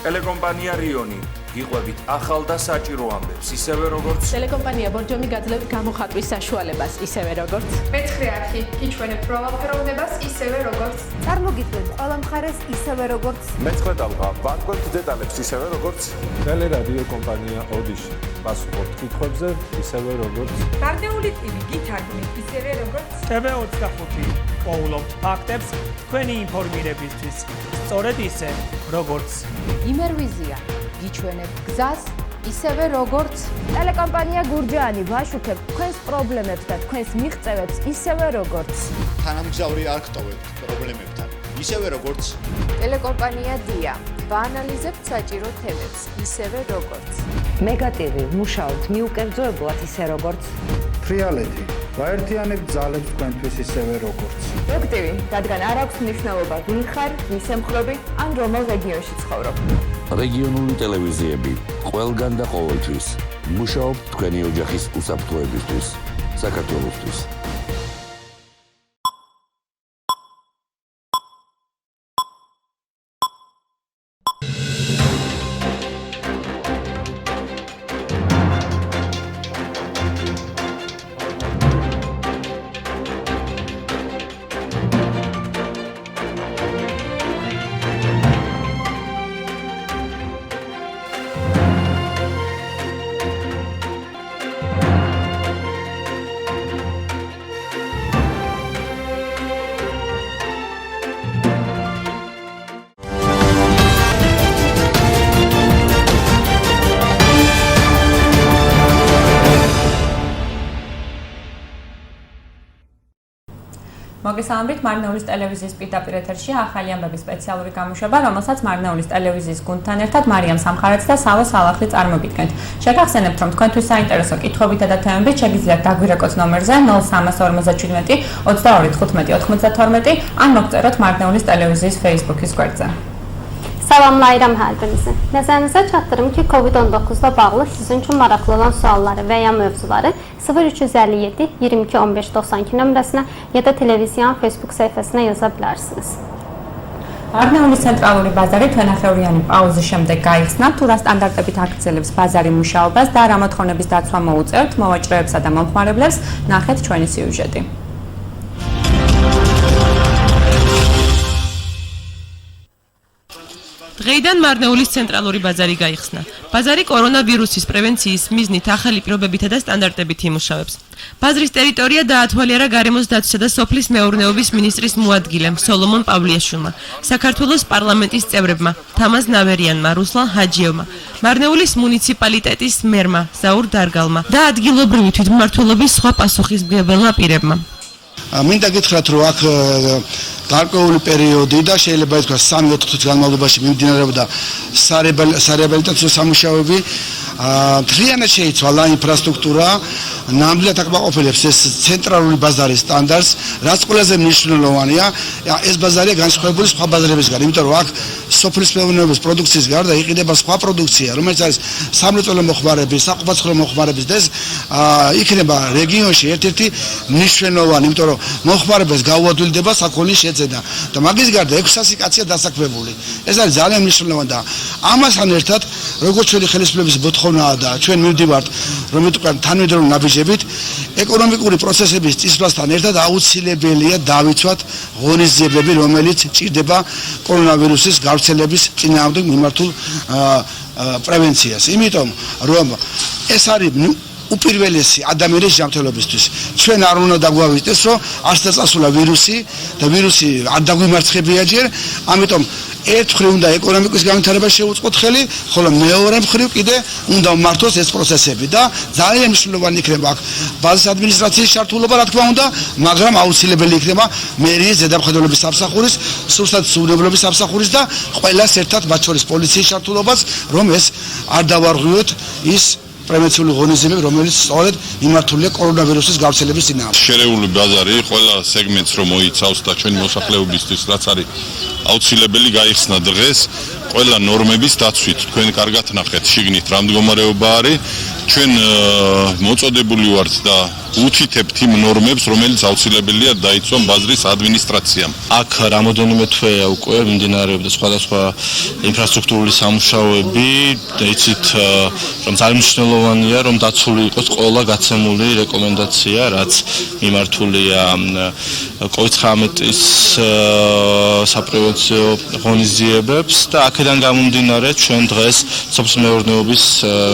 ტელეკომპანია რიონი გიყვებით ახალ და საჭირო ამბებს, ისევე როგორც ტელეკომპანია ბორჯომი გაძლევთ გამოხატვის საშუალებას, ისევე როგორც მეცხრე არხი გიჩვენებთ პროვალფეროვნებას, ისევე როგორც წარმოგიდგენთ ყველა მხარეს, ისევე როგორც მეცხრე დამღა ვაგონთ დეტალებს, ისევე როგორც ტელერადიო კომპანია ოდიში პასუხობთ კითხვებზე, ისევე როგორც მარნეული ტივი გითარგმნით, ისევე როგორც TV25 პოულობთ ფაქტებს თქვენი ინფორმირებისთვის, სწორედ ისე როგორც იმერვიზია გიჩვენებთ გზას, ისევე როგორც ტელეკომპანია გურჯაანი ვაშუქებთ თქვენს პრობლემებს და თქვენს მიღწევებს, ისევე როგორც თანამგზავრი არ გტოვებთ პრობლემებთან, ისევე როგორც ტელეკომპანია დია ვაანალიზებთ საჭირო თემებს, ისევე როგორც მეგატივი მუშაობთ მიუკერძოებლად, ისე როგორც ფრიალეთი გაერთიანებთ ძალებს თქვენთვის, ისევე როგორც აქტივი, რადგან არ აქვს მნიშვნელობა ვინ ხარ, ვის ემხრობი ან რომელ რეგიონში ცხოვრობ. რეგიონული ტელევიზიები ყველგან და ყოველთვის მუშაობთ თქვენი ოჯახის უსაფრთხოებისთვის, საქართველოსთვის. მოგესალმებით, მარნეულის ტელევიზიის პირდაპირ ეთერში ახალი ამბების სპეციალური გამოშვება, რომელსაც მარნეულის ტელევიზიის გუნდთან ერთად მარიამ სამხარაძე და სალო სალახლი წარმოგიდგენთ. შეგახსენებთ, რომ თქვენთვის საინტერესო კითხვებითა და თემებით შეგიძლიათ დაგვირეკოთ ნომერზე 0357 22 15 92 ან მოგწეროთ მარნეულის ტელევიზიის Facebook-ის გვერდზე. Salamlayıram hər birinizi. Nəzərinizə çatdırım ki, COVID-19-la bağlı sizin üçün maraqlı olan sualları və ya mövzuları 0357 22 15 92 nömrəsinə ya da televiziyanın Facebook səhifəsinə yaza bilərsiniz. მარნეულის ცენტრალური ბაზარი თვენახევრიანი პაუზის შემდეგ გაიხსნა, თუ რა სტანდარტებით აგრძელებს ბაზარი მუშაობას და რა მოთხოვნების დაცვა მოუწევთ მოვაჭრეებსა და მომხმარებლებს, ნახეთ ჩვენი სიუჟეტი. დღეიდან მარნეულის ცენტრალური ბაზარი გაიხსნა. ბაზარი კორონავირუსის პრევენციის მიზნით ახალი პირობებითა და სტანდარტებით იმუშავებს. ბაზრის ტერიტორია დაათვალიერა გარემოს დაცვისა და სოფლის მეურნეობის მინისტრის მოადგილემ სოლომონ პავლიაშვილმა, საქართველოს პარლამენტის წევრებმა, თამაზ ნავერიანმა, რუსლან ჰაჯიევმა, მარნეულის მუნიციპალიტეტის მერმა, ზაურ დარგალმა და ადგილობრივი თვითმმართველობის სხვა პასუხისმგებელ პირებმა. მინდა გითხრათ, რომ აქ გარკვეული პერიოდი და შეიძლება ითქვას 3-4 წლის განმავლობაში მიმდინარეობდა სარეაბილიტაციო სამუშაოები, მთლიანად შეიცვალა ინფრასტრუქტურა, ნამდვილად აკმაყოფილებს ეს ცენტრალური ბაზარის სტანდარტს, რაც ყველაზე მნიშვნელოვანია, ეს ბაზარია განსხვავებული სხვა ბაზარებისგან, იმიტომ რომ აქ სოფლის მეურნეობის პროდუქციის გარდა იყიდება სხვა პროდუქცია, რომელიც არის სამრეწველო მოხმარების, საყოფაცხოვრებო მოხმარების და ეს იქნება რეგიონში ერთ-ერთი მნიშვნელოვანი, იმიტომ რომ მოხმარებას გაუადვილდება საქონლის შეძენა და მაგის გარდა 600 კაცია დასაქმებული. ეს არის ძალიან მნიშვნელოვანი და ამასთან ერთად, როგორც ჩვენი ხელისუფლების მოთხოვნაა და ჩვენ მივდივართ, რომ თანმიმდევრული ნაბიჯებით ეკონომიკური პროცესების წისვლასთან ერთად აუცილებელია დავიცვათ ღონისძიებები, რომელიც ჭირდება კორონავირუსის გავრცელების წინააღმდეგ მიმართულ პრევენციას. იმიტომ რომ ეს არის უპირველესი ადამიანის ჯანმრთელობისთვის. ჩვენ არ უნდა დაგვავიწყდეს, რომ არ წასულა ვირუსი და ვირუსი არ დაგვიმარცხებია ჯერ, ამიტომ ერთ მხრივ უნდა ეკონომიკის განვითარება შეუწყოთ ხელი, ხოლო მეორე მხრივ კიდე უნდა მართოს ეს პროცესები და ძალიან მნიშვნელოვანი იქნება აქ ბაზის ადმინისტრაციის ჩართულობა, რა თქმა უნდა, მაგრამ აუცილებელი იქნება მერიის ზედამხედველობის სამსახურის, სურსათმოძიებლობის სამსახურის და ყველას ერთად, მათ შორის პოლიციის ჩართულობაც, რომ ეს არ დავარღვიოთ ის პრევენციული ღონისძიებები, რომელიც სწორედ მიმართულია კორონავირუსის გავრცელების წინააღმდეგ. შერეული ბაზარი ყველა სეგმენტს რომ მოიცავს და ჩვენი მოსახლეობისთვის რაც არის აუცილებელი გაიხსნა დღეს ყველა ნორმების დაცვით. თქვენ კარგად ნახეთ შიგნით რა მდგომარეობა არის ჩვენ მოწოდებული ვართ და უთითებთ იმ ნორმებს, რომელიც აუცილებელია დაიცვან ბაზრის ადმინისტრაციამ. აქ რამოდენიმე თვეა უკვე მიმდინარეობდა სხვადასხვა ინფრასტრუქტურული სამუშაოები, იცით, რომ ძალიან მნიშვნელოვანია, რომ დაცული იყოს ყველა გაცემული რეკომენდაცია, რაც მიმართულია COVID-19-ის საპრევენციო ღონისძიებებს და აქედან გამომდინარე ჩვენ დღეს სოფლის მეურნეობის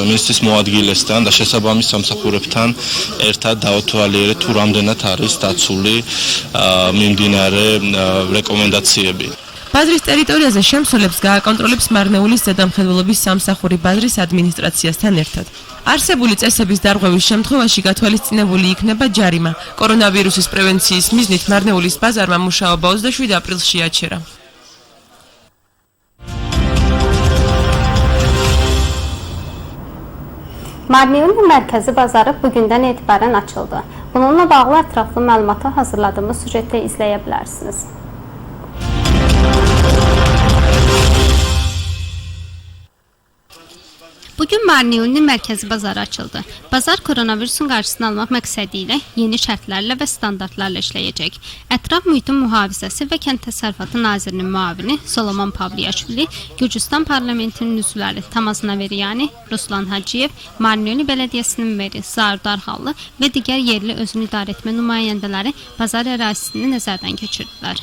მინისტრის მოადგილესთან და შესაბამის სამსახურებთან ერთად დავთვალიერეთ თუ რამდენად არის დაცული მიმდინარე რეკომენდაციები. ბაზრის ტერიტორიაზე შემსვლელებს გააკონტროლებს მარნეულის ზედამხედველობის სამსახური ბაზრის ადმინისტრაციასთან ერთად. არსებული წესების დარღვევის შემთხვევაში გათვალისწინებული იქნება ჯარიმა. კორონავირუსის პრევენციის მიზნით მარნეულის ბაზარმა მუშაობა 27 აპრილში აჩერა. Marnეული mərkəzi bazarı bugündən etibarən açıldı. Bununla bağlı ətraflı məlumatı hazırladığımız süjetdə izləyə bilərsiniz. Bugün Marneuli'nin mərkəzi bazarı açıldı. Bazar koronavirusun qarşısını almaq məqsədi ilə yeni şərtlərlə və standartlarla işləyəcək. Ətraf mühitin mühafizəsi və Kənd Təsərrüfatı Nazirinin müavini Solomon Pavliyaşvili, Gürcüstan parlamentinin üzvləri Tamaz Naveryani, Ruslan Hacıyev, Marneuli Bələdiyyəsinin meri Zaur Darxallı və digər yerli özünü idarə etmə nümayəndələri bazar ərazisini nəzərdən keçirdilər.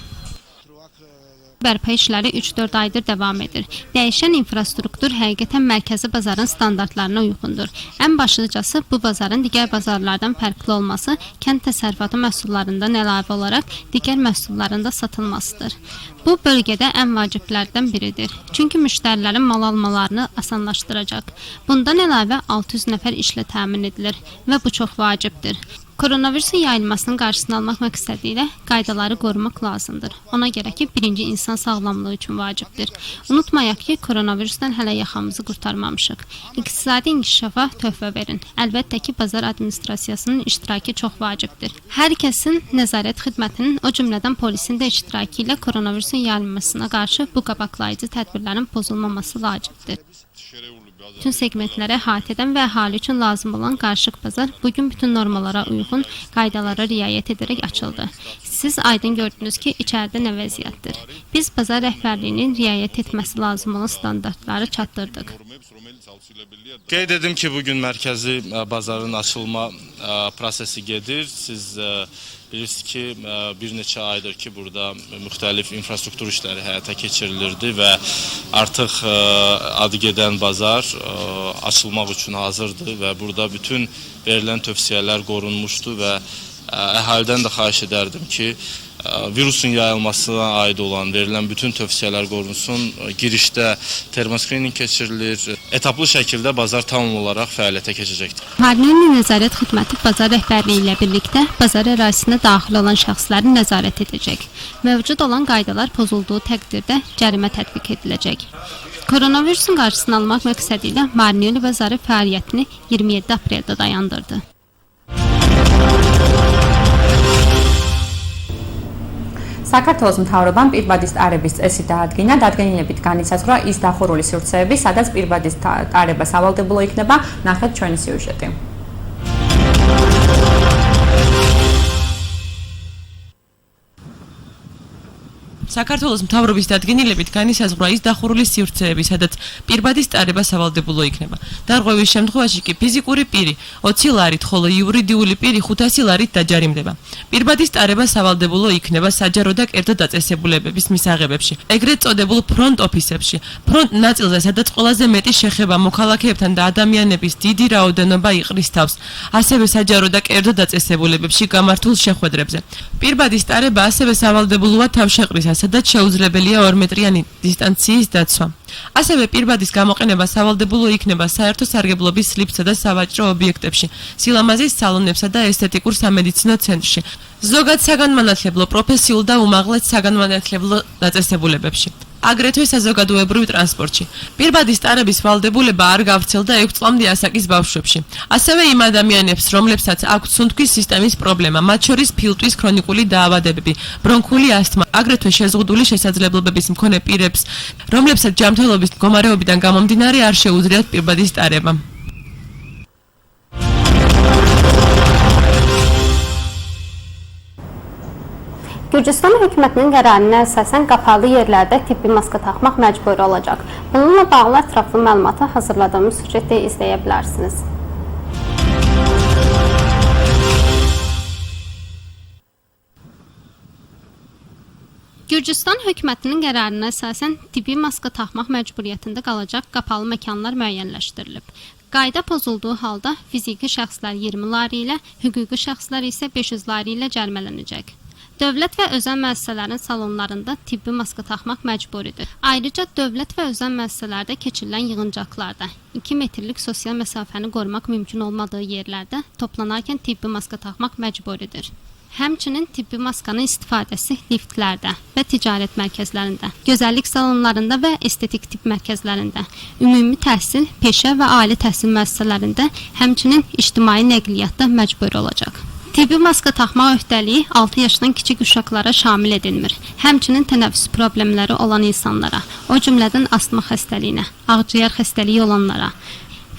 Bərpa işləri 3-4 aydır davam edir. Dəyişən infrastruktur həqiqətən mərkəzi bazarın standartlarına uyğundur. Ən başlıcası bu bazarın digər bazarlardan fərqli olması, kənd təsərrüfatı məhsullarından əlavə olaraq digər məhsullarında satılmasıdır. Bu bölgədə ən vaciblərdən biridir. Çünki müştərilərin mal almalarını asanlaşdıracaq. Bundan əlavə 600 nəfər işlə təmin edilir və bu çox vacibdir. Koronavirusun yayılmasının qarşısını almaq məqsədi ilə qaydaları qorumaq lazımdır. Ona görə ki, birinci insan sağlamlığı üçün vacibdir. Unutmayaq ki, koronavirusdan hələ yaxamızı qurtarmamışıq. İqtisadi inkişafa töhfə verin. Əlbəttə ki, bazar administrasiyasının iştirakı çox vacibdir. Hər kəsin nəzarət xidmətinin, o cümlədən polisin də iştirakı ilə koronavirusun yayılmasına qarşı bu qabaqlayıcı tədbirlərin pozulmaması vacibdir. Bütün segmentlərə əhatə edən və əhali üçün lazım olan qarışıq bazar bugün bütün normalara uyğun qaydalara riayət edərək açıldı. Siz aydın gördünüz ki, içəridə nə vəziyyətdir. Biz bazar rəhbərliyinin riayət etməsi lazım olan standartları çatdırdıq. Qeyd edim ki, bugün mərkəzi bazarın açılma prosesi gedir. Siz bilirsiniz ki, bir neçə aydır ki, burada müxtəlif infrastruktur işləri həyata keçirilirdi və artıq adı gedən bazar açılmaq üçün hazırdır və burada bütün verilən tövsiyələr qorunmuşdu və əhalidən də xahiş edərdim ki, virusun yayılmasına aid olan verilən bütün tövsiyələr qorunsun. Girişdə termoskrining keçirilir. Etaplı şəkildə bazar tamam olaraq fəaliyyətə keçəcəkdir. Marneuli nəzarət xidməti bazar rəhbərliyi ilə birlikdə bazar ərazisinə daxil olan şəxsləri nəzarət edəcək. Mövcud olan qaydalar pozulduğu təqdirdə cərimə tətbiq ediləcək. Koronavirusun qarşısını almaq məqsədi ilə Marneuli bazarı fəaliyyətini 27 apreldə dayandırdı. საქართველოს მთავრობამ პირბადის ტარების წესი დაადგინა, დადგენილებით განისაზღვრა ის დახურული სივრცეები, სადაც პირბადის ტარება სავალდებულო იქნება, ნახეთ ჩვენი სიუჟეტი. საქართველოს მთავრობის დადგენილებით განისაზღვრა ის დახურული სივრცეები, სადაც პირბადის ტარება სავალდებულო იქნება. დარღვევის შემთხვევაში კი ფიზიკური პირი 20 ლარით, ხოლო იურიდიული პირი 500 ლარით დაჯარიმდება. პირბადის ტარება სავალდებულო იქნება საჯარო და კერძო დაწესებულებების მისაღებებში, ეგრეთ წოდებულ ფრონტ ოფისებში, ფრონტ ნაწილზე, სადაც ყველაზე მეტი შეხება მოქალაქეებთან და ადამიანების დიდი რაოდენობა იყრის თავს, ასევე საჯარო და კერძო დაწესებულებებში გამართულ შეხვედრებზე. პირბადის ტარება ასევე სავალდებულოა თავშეყრისა, სადაც შეუძლებელია 2 მეტრიანი დისტანციის დაცვა. ასევე პირბადის გამოყენება სავალდებულო იქნება საერთო სარგებლობის სლიფსა და სავაჭრო ობიექტებში, სილამაზის სალონებსა და ესთეტიკურ სამედიცინო ცენტრში, ზოგად საგანმანათლებლო, პროფესიულ და უმაღლეს საგანმანათლებლო დაწესებულებებში. აგრეთვე საზოგადოებრივ ტრანსპორტში. პირბადის ტარების ვალდებულება არ გავრცელდა 6 წლამდე ასაკის ბავშვებში. ასევე იმ ადამიანებს, რომლებსაც აქვთ სუნთქვის სისტემის პრობლემა, მათ შორის ფილტვის ქრონიკული დაავადებები, ბრონქული ასთმა, აგრეთვე შეზღუდული შესაძლებლობების მქონე პირებს, რომლებსაც ჯანმრთელობის მდგომარეობიდან გამომდინარე არ შეუძლიათ პირბადის ტარება. Gürcüstan hökumətinin qərarına əsasən qapalı yerlərdə tibbi maska taxmaq məcburi olacaq. Bununla bağlı ətraflı məlumatı hazırladığımız süjeti izləyə bilərsiniz. Gürcüstan hökumətinin qərarına əsasən tibbi maska taxmaq məcburiyyətində qalacaq qapalı məkanlar müəyyənləşdirilib. Qayda pozulduğu halda fiziki şəxslər 20 lari ilə, hüquqi şəxslər isə 500 lari ilə cərimələnəcək. Dövlət və özəl müəssisələrin salonlarında tibbi maska taxmaq məcburidir. Ayrıca dövlət və özəl müəssisələrdə keçirilən yığıncaqlarda 2 metrlik sosial məsafəni qorumaq mümkün olmadığı yerlərdə toplanarkən tibbi maska taxmaq məcburidir. Həmçinin tibbi maskanın istifadəsi liftlərdə və ticarət mərkəzlərində, gözəllik salonlarında və estetik tibb mərkəzlərində, ümumi təhsil, peşə və ali təhsil müəssisələrində, həmçinin ictimai nəqliyyatda məcburi olacaq. Tibbi maska taxmaq öhdəliyi 6 yaşdan kiçik uşaqlara şamil edilmir. Həmçinin tənəffüs problemləri olan insanlara, o cümlədən astma xəstəliyinə, ağciyər xəstəliyi olanlara,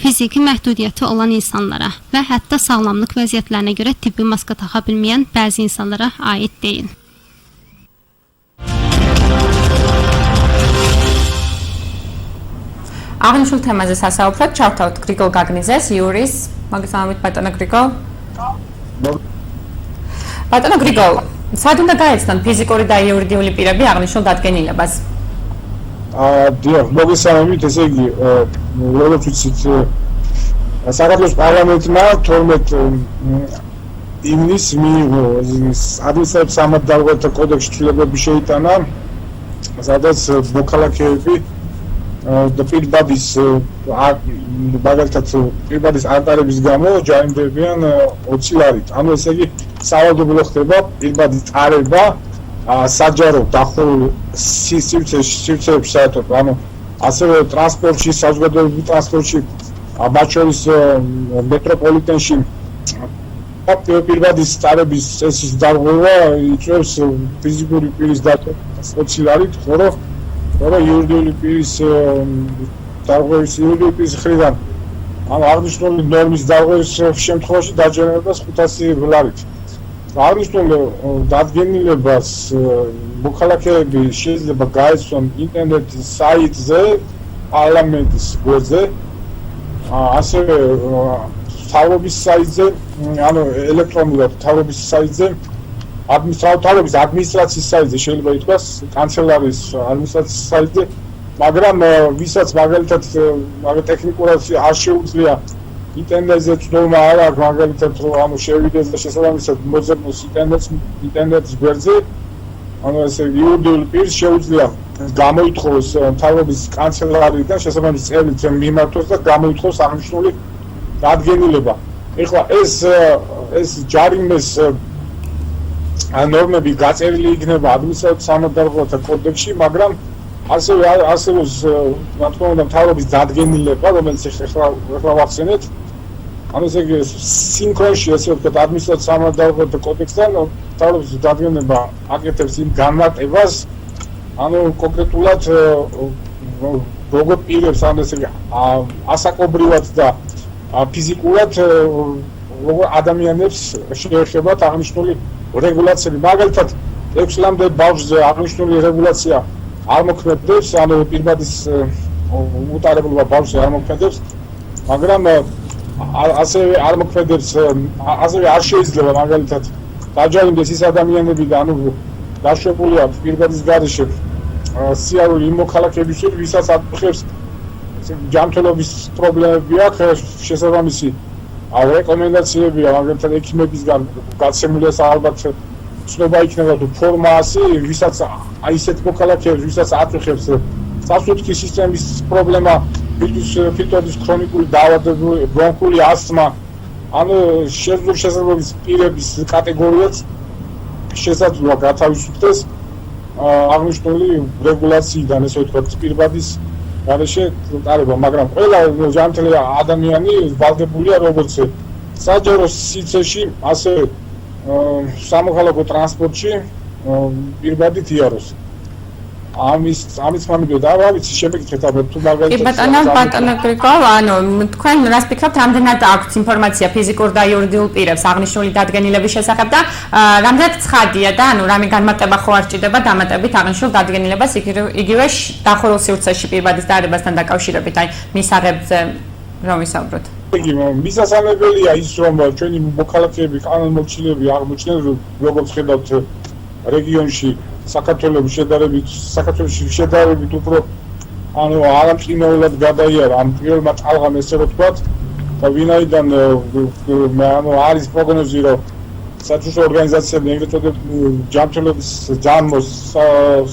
fiziki məhdudiyyəti olan insanlara və hətta sağlamlıq vəziyyətlərinə görə tibbi maska taxa bilməyən bəzi insanlara aid deyil. აღნიშნულ თემაზე სასაუბრად ჩავთავთ გრიგოლ გაგნიძეს, იურის. მოგესალმებით ბატონო გრიგოლ. ბატონო გრიგოლ, სად უნდა გაეცნოთ ფიზიკური და იურიდიული პირები აღნიშნულ დადგენილებას? დიახ, მოგესალმებით, ესე იგი, როგორც ვიცით, საქართველოს პარლამენტმა 12 ივნისს მიიღო ადმინისტრაციულ სამართალთა კოდექსში ცვლილებები შეიტანა, სადაც მოქალაქეები და პირბადის მაგალითად პირბადის არტარების გამო ჯარიმდებიან 20 ლარით. ანუ ესე იგი სავალდებულო ხდება პირბადის წარება საჯარო დახურულ სივრცეებში საერთოდ, ანუ ასევე ტრანსპორტში, საზოგადოებრივ ტრანსპორტში, მათ შორის მეტროპოლიტენში პირბადის წარების წესის დარღვევა იწვევს ფიზიკური პირის დარღვევას 20 ლარით, ხოლო იურიდიული პირის დარღვევის იურიდიული პირის მხრიდან ანუ აღნიშნული ნორმის დარღვევის შემთხვევაში დაჯერებას 500 ლარით. აღნიშნულ დადგენილებას მოქალაქეები შეიძლება გაეცნონ ინტერნეტის საიტზე, პარლამენტის გვერდზე, ასევე მთავრობის საიტზე, ანუ ელექტრონულად მთავრობის საიტზე, მთავრობის ადმინისტრაციის საიტზე შეიძლება ითქვას, კანცელარიის ადმინისტრაციის საიტზე, მაგრამ ვისაც მაგალითად ტექნიკურად არ შეუძლია ინტერნეტზე ცნობა არ აქვს, მაგალითად ანუ შევიდეს და შესაბამისად მოძებნოს ინტერნეტის გვერდზე, ანუ ესე იურიდიული პირს შეუძლია გამოითხოვოს მთავრობის კანცელარიიდან შესაბამისი წევრით მიმართოს და გამოითხოვოს აღნიშნული დადგენილება. ეხლა ეს ჯარიმის ნორმები გაწერილი იქნება ადმინისტრაციულ სამართალთა კოდექსში, მაგრამ ასევე არსებობს რა თქმა უნდა მთავრობის დადგენილება, რომელიც ეხლა ვახსენეთ. ანუ ესე იგი სინქრონში ესე ვთქვათ ადმინისტრაციულ სამართალთა კოდექსთან მთავრობის დადგენილება აკეთებს იმ განმარტებას, ანუ კონკრეტულად როგორ პირებს ანუ ესე იგი ასაკობრივად და ფიზიკურად როგორ ადამიანებს შეეხებათ აღნიშნული რეგულაციები. მაგალითად 6 წლამდე ბავშვზე აღნიშნული რეგულაცია არ მოქმედებს, ანუ პირბადის უტარებლობა ბავშვზე არ მოქმედებს, მაგრამ ასევე არ მოქმედებს, ასევე არ შეიძლება მაგალითად დაჯერიმდეს ის ადამიანები და ანუ დაშვებულია პირბადის გარეშე სიარული იმ მოქალაქეებისთვის, ვისაც აწუხებს ჯანმრთელობის პრობლემები აქვს, შესაბამისი რეკომენდაციებია მაგალითად ექიმებისგან გაცემულია ალბათ ცნობა იქნება თუ ფორმა ასე, ვისაც აი ესეთ მოქალაქეებს, ვისაც აწუხებს სასუთხის სისტემის პრობლემა, ფილტვების ქრონიკული დაავადებები, ბრონქული ასთმა, ანუ შესაძლოა პირების კატეგორიაც შესაძლოა გათავისუფლდეს აღნიშნული რეგულაციიდან, ესე ვთქვათ, პირბადის გარეშე წარება, მაგრამ ყველა ჯანმრთელი ადამიანი ვალდებულია როგორც საჯარო სივრცეში, ასევე სამოქალაქო ტრანსპორტში პირბადით იაროს. ამის მანამდე და რა ვიცი შემეკითხეთ აბა თუ მაგალითად ბატონო გრიგო, ანუ თქვენ რას ფიქრობთ, რამდენად აქვს ინფორმაცია ფიზიკურ და იურიდიულ პირებს აღნიშნული დადგენილების შესახებ და რამდენად ცხადია და ანუ რამე განმარტება ხო არ სჭირდება დამატებით აღნიშნულ დადგენილებას იგივე დახურულ სივრცეში პირბადის დაავადებასთან დაკავშირებით, აი მისაღებზე რომ ვისაუბროთ. იგი მისასალმებელია ის რომ ჩვენი მოქალაქეები კანონმორჩილეები აღმოჩნდნენ როგორც ხედავთ რეგიონში საქართველოში შედარებით უფრო ანუ არამწინაურად გადაიარა ამ პირველმა წალღამ ესე რომ ვთქვათ და ვინაიდან ანუ არის პროგნოზი რომ სათუშო ორგანიზაციები ეგრეთ წოდებული ჯანმრთელობის ჯანმოს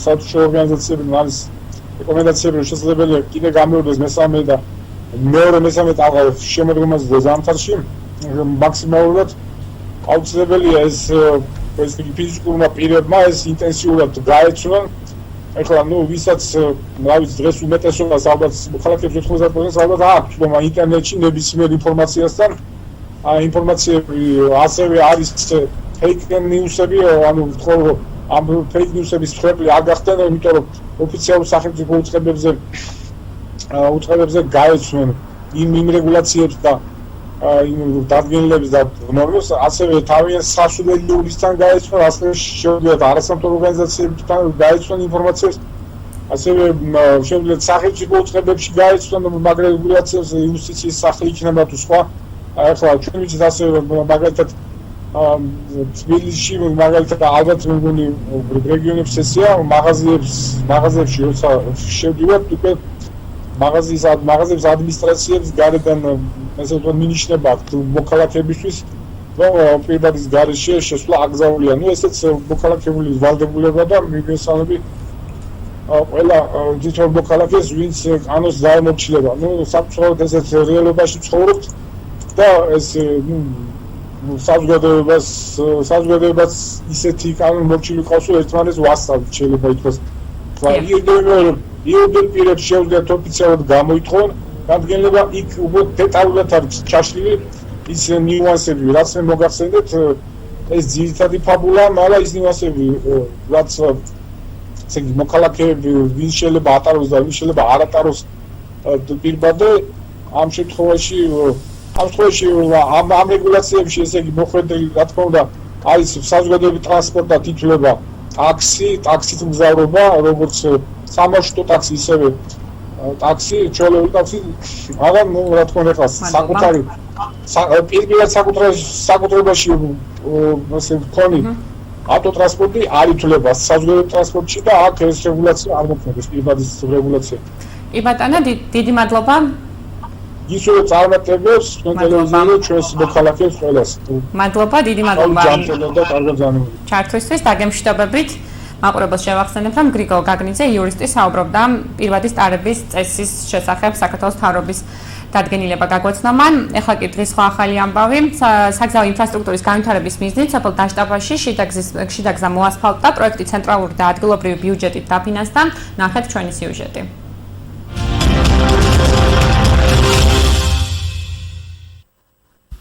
სათუშო ორგანიზაციები არის რეკომენდაციები რომ შესაძლებელია კიდე გამეორდეს მესამე და მეორე-მესამე წალღა შემოდგომაზე ზამთარში მაქსიმალურად აუცილებელია ეს ფიზიკურმა პირებმა ეს ინტენსიურად გაეცნონ. ეხლა ნუ ვისაც რა ვიცი დღეს უმეტესობას ალბათ მოქალაქეებს 90%-ს ალბათ აქვს რომ ინტერნეტში ნებისმიერ ინფორმაციასთან ინფორმაციები ასევე არის fake news-ები, ანუ თქო ამ fake news-ების ხვეპლი არ გახდნენ, იმიტომ რომ ოფიციალურ სახელმწიფო უწყებებზე გაეცნონ იმ რეგულაციებს და იმ დადგენილების და ნორმებს, ასევე თავიანთ სასულიერისთან გაეცნონ, ასევე შეუძლიათ არასამთავრობო ორგანიზაციებთან გაეცნონ ინფორმაციას, ასევე შეუძლიათ სახელმწიფო უწყებებში გაეცნონ მაგ რეგულაციებს, იუსტიციის სახლი იქნება თუ სხვა. ახლა ჩვენ ვიცით ასევე მაგალითად თბილისში მაგალითად ალბათ მეგონი რეგიონების სესია მაღაზიებში როცა შევდივართ უკვე მაღაზიების ადმინისტრაციებს გარედან ესე ვთქვათ მინიშნება მოქალაქეებისთვის რომ პირბადის გარეშე შესვლა აკრძალულია. ნუ ესეც მოქალაქეების ვალდებულება და მიგესალმები ყველა თითოეულ მოქალაქეს ვინც კანონს დაემორჩილება. ნუ საფრთხოდ ესეც რეალობაში ცხოვრობთ და ეს საზოგადოებას ისეთი კანონმორჩილი ყავს რომ ერთმანეთს ვასწავლით შეიძლება ითქვას. იურიდიულ პირებს შეუძლიათ ოფიციალურად გამოითხოვონ დადგენილება იქ უბრალოდ დეტალურად არის ჩაშლილი ის ნიუანსები რაც მე მოგახსენეთ ეს ძირითადი ფაბულა, მაგრამ ის ნიუანსები რაც ესე იგი მოქალაქეები ვინ შეიძლება ატაროს და ვინ შეიძლება არ ატაროს პირბადე ამ შემთხვევაში ამ რეგულაციებში ესე იგი მოხვედრილი რა თქმა უნდა არის საზოგადოებრივი ტრანსპორტი და თითულება ტაქსით მგზავრობა, როგორც სამარშრუტო ტაქსი, ისევე ტაქსი, ჩვეულებრივი ტაქსი, მაგრამ რა თქმა უნდა საკუთარი პირდაპირ საკუთრებაში ასე ვქონი ავტოტრანსპორტი არ ითვლება საზოგადოებრივ ტრანსპორტში და აქ ეს რეგულაცია არ მოქმედებს, პირბადის რეგულაცია. კი ბატონო, დიდი მადლობა. ისევე წარმატებებს ტელევიზიაზე ჩვენს მოქალაქეებს ყველას. მადლობა, დიდი მადლობა. და კარგად განვიხილეთ. ჩართვისთვის დაგემშვიდობებით. მაყურებელს შევახსენებ, რომ გრიგოლ გაგნიძე იურისტი საუბრობდა პირბადის ტარების წესის შესახებ საქართველოს მთავრობის დადგენილება გაგვეცნო მან. ეხლა კი დღის სხვა ახალი ამბავი. საგზაო ინფრასტრუქტურის განვითარების მიზნით სოფელ დაშტაბაში შიდა გზა მოასფალტდა, პროექტი ცენტრალური და ადგილობრივი ბიუჯეტით დაფინანსდა. ნახეთ ჩვენი სიუჟეტი.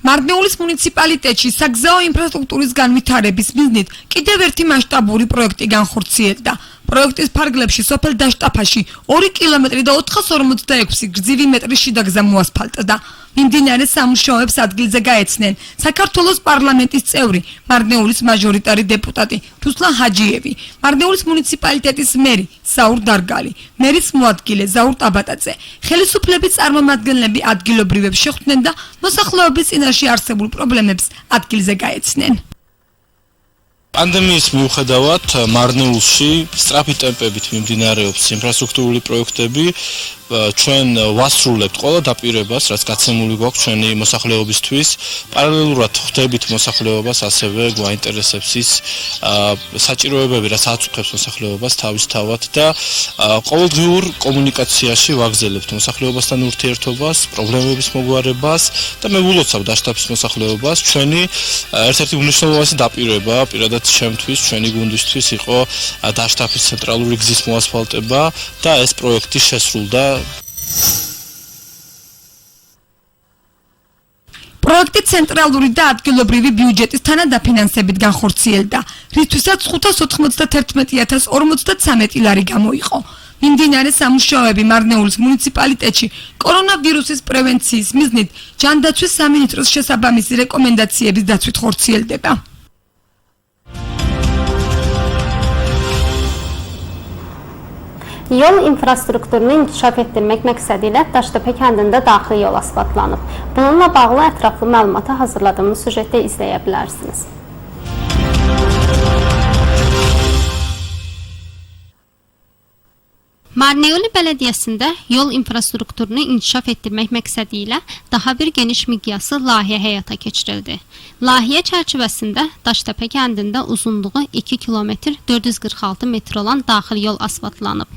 მარნეულის მუნიციპალიტეტში საგზაო ინფრასტრუქტურის განვითარების მიზნით კიდევ ერთი მასშტაბური პროექტი განხორციელდა. პროექტის ფარგლებში სოფელ დაშტაფაში 2 კილომეტრი და 446 გრძივი მეტრის შიდაგზა მოასფალტდა. მიმდინარე სამუშაოებს ადგილზე გაეცნენ საქართველოს პარლამენტის წევრი, მარნეულის მაჟორიტარი დეპუტატი რუსლან ჰაჯიევი, მარნეულის მუნიციპალიტეტის მერი საურ დარგალი, მერის მოადგილე ზაურ ტაბატაძე, ხელისუფლების წარმომადგენლები ადგილობრივებს შეხვდნენ და მოსახლეობის წინაშე არსებულ პრობლემებს ადგილზე გაეცნენ. პანდემიის მიუხედავად მარნეულში სწრაფი ტემპებით მიმდინარეობს ინფრასტრუქტურული პროექტები. ჩვენ ვასრულებთ ყველა დაპირებას, რაც გაცემული გვაქვს ჩვენი მოსახლეობისთვის. პარალელურად ხვდებით მოსახლეობას, ასევე გვაინტერესებს ის საჭიროებები, რაც აწუხებს მოსახლეობას თავისთავად და ყოველდღიურ კომუნიკაციაში ვაგზელებთ მოსახლეობასთან ურთიერთობას, პრობლემების მოგვარებას და მე ვილოცავ დაშტაფის მოსახლეობას. ჩვენი ერთ-ერთი უმნიშვნელოვანესი დაპირება პირადად ჩემთვის, ჩვენი გუნდისთვის იყო დაშტაფის ცენტრალური გზის მოასფალტება და ეს პროექტი შესრულდა. პროექტი ცენტრალური და ადგილობრივი ბიუჯეტის თანადაფინანსებით განხორციელდა. რითვისაც 591.053 ლარი გამოიყო. მიმდინარე სამუშაოები მარნეულის მუნიციპალიტეტში კორონავირუსის პრევენციის მიზნით ჯანდაცვის სამინისტროს შესაბამისი რეკომენდაციების დაცვით ხორციელდება. Yol infrastrukturunu inkişaf etdirmək məqsədilə Daştepe kəndində daxili yol asfaltlanıb. Bununla bağlı ətraflı məlumatı hazırladığımız süjetdə izləyə bilərsiniz. Marnეული Belediyəsində yol infrastrukturunu inkişaf etdirmək məqsədi ilə daha bir geniş miqyaslı layihə həyata keçirildi. Layihə çərçivəsində Daştepe kəndində uzunluğu 2 km 446 metr olan daxili yol asfaltlanıb.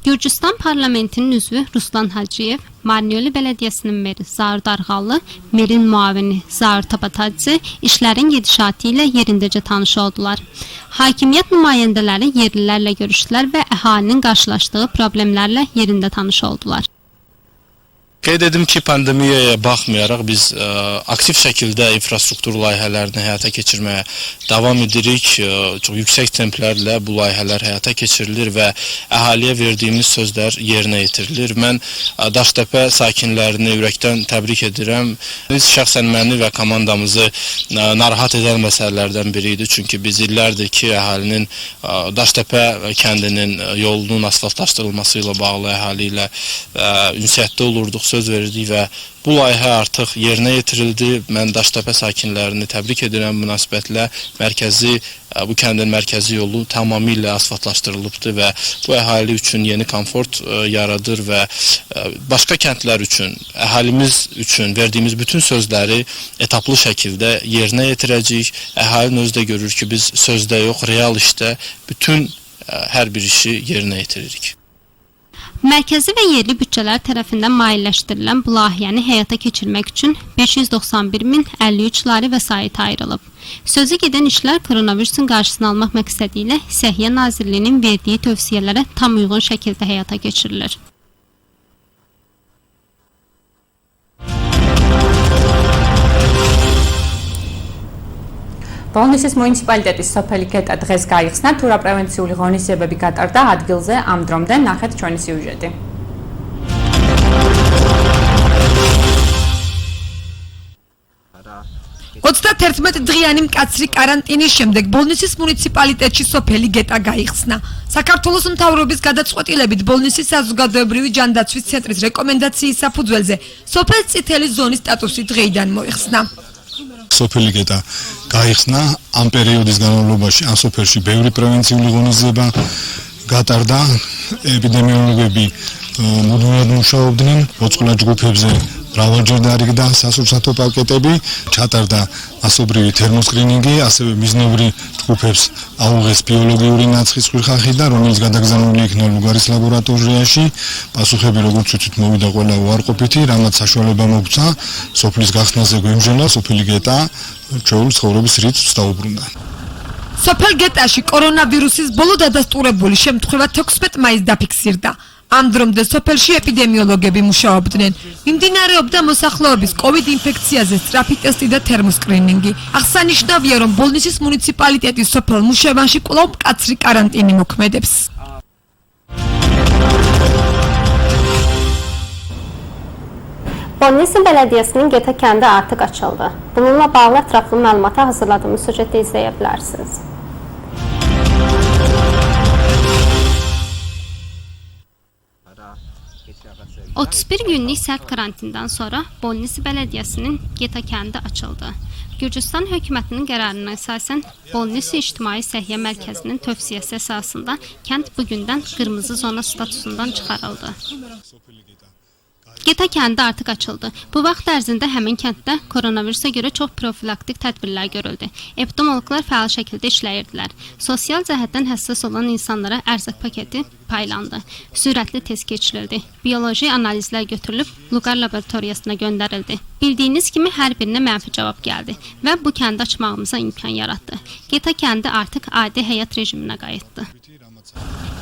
Gürcüstan parlamentinin üzvü Ruslan Hacıyev, Marnეული Belediyəsinin meri Zaur Darğallı, merin muavini Zaur Tabatadze işlərin gedişatı ilə yerindəcə tanış oldular. Hakimiyyət nümayəndələri yerlilərlə görüşdülər və əhalinin qarşılaşdığı problemlərlə yerində tanış oldular. Qeyd edim ki, pandemiyaya baxmayaraq biz aktiv şəkildə infrastruktur layihələrini həyata keçirməyə davam edirik. Çox yüksək templərlə bu layihələr həyata keçirilir və əhaliyə verdiyimiz sözlər yerinə yetirilir. Mən Daştepe sakinlərini ürəkdən təbrik edirəm. Biz şəxsən məni və komandamızı narahat edən məsələlərdən biri idi. Çünki biz illərdir ki, əhalinin Daştepe kəndinin yolunun asfaltlaşdırılması ilə bağlı əhali ilə ünsiyyətdə olurduq, söz verirdik və bu layihə artıq yerinə yetirildi. Mən Daştepe sakinlərini təbrik edirəm münasibətlə. Bu kəndin mərkəzi yolu tamamilə asfaltlaşdırılıbdır və bu əhali üçün yeni komfort yaradır və başqa kəndlər üçün, əhalimiz üçün verdiyimiz bütün sözləri etaplı şəkildə yerinə yetirəcəyik. Əhalinin özü də görür ki, biz sözdə yox, real işdə bütün hər bir işi yerinə yetiririk. Mərkəzi və yerli bütçələr tərəfindən maliyyələşdirilən bu layihəni həyata keçirmək üçün 591.053 lari vəsait ayrılıb. Sözü gedən işlər koronavirusun qarşısını almaq məqsədi ilə Səhiyyə Nazirliyinin verdiyi tövsiyələrə tam uyğun şəkildə həyata keçirilir. ბოლნისის მუნიციპალიტეტის სოფელი გეტა დღეს გაიხსნა, თურაპრევენციული ღონისძიებები გატარდა ადგილზე ამ დრომდე, ნახეთ ჩვენი სიუჟეტი. დღიანი მკაცრი კარანტინის შემდეგ ბოლნისის მუნიციპალიტეტში სოფელი გეტა გაიხსნა. საქართველოს მთავრობის გადაწყვეტილებით ბოლნისის საზოგადოებრივი ჯანდაცვის ცენტრის რეკომენდაციის საფუძველზე სოფელს წითელი ზონის სტატუსი დღეიდან მოიხსნა. სოფელი გეტა გაიხსნა ამ პერიოდის განმავლობაში ამ სოფელში ბევრი პრევენციული ღონისძიება გატარდა. ეპიდემიოლოგები მუდმივად მუშაობდნენ მოწყვლად ჯგუფებზე მრავალჯერ დაარიგდა სასურსათო პაკეტები, ჩატარდა მასობრივი თერმოსკრინინგი, ასევე მიზნობრი ჯგუფებს აუღეს ბიოლოგიური ნაცხის ხილხახი და რომელიც გადაგზავნილი იქნა ლუგარის ლაბორატორიაში. პასუხები როგორც ვთქვით მოვიდა ყველა უარყოფითი, რამაც საშუალება მოგცა სოფლის გახსნაზე გვემჟელა სოფელი გეტა ჩვეულის ცხოვრების რიცხვს დაუბრუნდა. სოფელ გეტაში კორონავირუსის ბოლო დადასტურებული შემთხვევა 16 მაისს დაფიქსირდა. ამ დრომდე სოფელში ეპიდემიოლოგები მუშაობდნენ. მიმდინარეობდა მოსახლეობის COVID ინფექციაზე სწრაფი ტესტი და თერმოსკრინინგი. აღსანიშნავია, რომ ბოლნისის მუნიციპალიტეტის სოფელ მუშევანში კვლავ მკაცრი კარანტინი მოქმედებს. Bolnisi Belediyəsinin Geta kəndi artıq açıldı. Bununla bağlı ətraflı məlumatı hazırladığımız süjetdə izləyə bilərsiniz. ...31 günlük sərt karantindən sonra Bolnisi Belediyəsinin Geta kəndi açıldı. Gürcüstan hökumətinin qərarına əsasən Bolnisi İctimai Səhiyyə Mərkəzinin tövsiyəsi əsasında kənd bugündən qırmızı zona statusundan çıxarıldı. Geta kəndi artıq açıldı. Bu vaxt ərzində həmin kənddə koronavirusa görə çox profilaktik tədbirlər görüldü. Epidemiologlar fəal şəkildə işləyirdilər. Sosial cəhətdən həssas olan insanlara ərzaq paketi paylandı. Sürətli test keçirildi. Bioloji analizlər götürülüb Luqar laboratoriyasına göndərildi. Bildiyiniz kimi hər birinə mənfi cavab gəldi və bu kəndi açmağımıza imkan yaratdı. Geta kəndi artıq adi həyat rejiminə qayıtdı.